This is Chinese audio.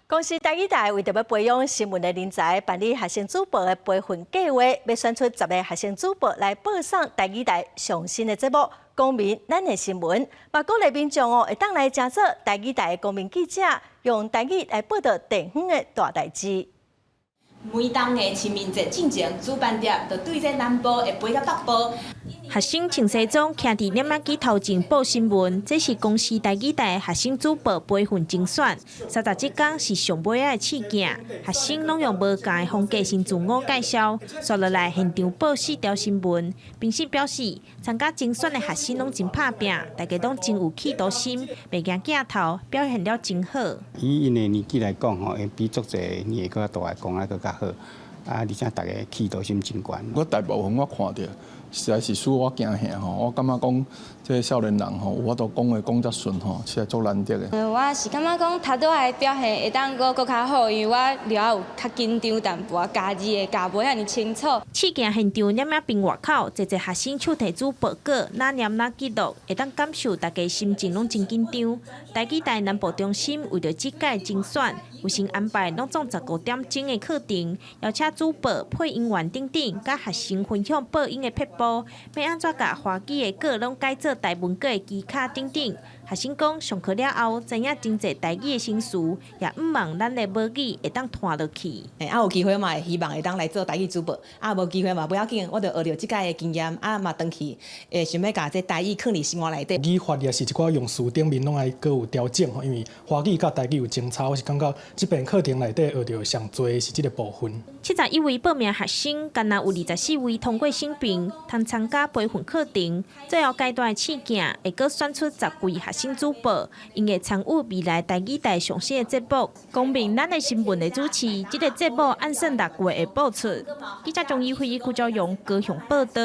公司台语台为着要培养新闻的人才，办理学生主播的培训计划，要选出10个学生主播来播送台语台上新的节目《公民咱的新闻》，把鼓励民众会当来加做台语台的公民记者，用台语来报道地方的大代志。每当的清明节进前，主办者就对这南部会飞到北部。学生穿西装，徛伫摄影机头前报新闻，这是公司台语台学生主播培训精选。37天是上尾仔的试镜，学生拢用无同的风格先自我介绍，刷落来现场报4条新闻。评审表示，参加精选的学生拢真拍拼，大家拢真有企图心，袂惊镜头，表现了真好。以因的年纪来讲吼，会比足侪年个大个讲更较好。而且大家企图心真悬。我大部分我看到，实在是使我惊吓吼。我感觉讲，这少年人吼，有法度讲话讲遮顺吼，实在足难得的。我是感觉讲头拄仔的表现会当搁较好，因为我了有较紧张淡薄，家己的家无遐尼清楚。试镜现场摄影屏外口，侪侪学生手提纸报告，哪念哪记录，会当感受大家心情拢真紧张。台语台南部中心为着这届精选，有先安排拢总15点钟的课程，邀请主播、配音员等等，甲学生分享播音的撇步，要安怎甲华语的歌拢改做台文歌的技巧等等。学生讲上课了后，知影真侪台语的新词，也毋望咱的母语会当传落去。有机会嘛，会希望会当来做台语主播。无机会嘛，不要紧，我就学着即届的经验，嘛回去，想要甲这台语放入生活内底。语法也是一寡用词顶面拢爱搁有调整吼，因为华语甲台语有争吵，我是感觉这边课程内底学着上多是这个部分。71位报名学生，敢若有24位通过审评，通参加培训课程。最后阶段的试镜会搁选出10位学生主播，因会参与未来台语台上线的节目《公民咱的新闻》的主持。这个节目按算6月会播出。记者钟义辉、顾昭勇高雄报道。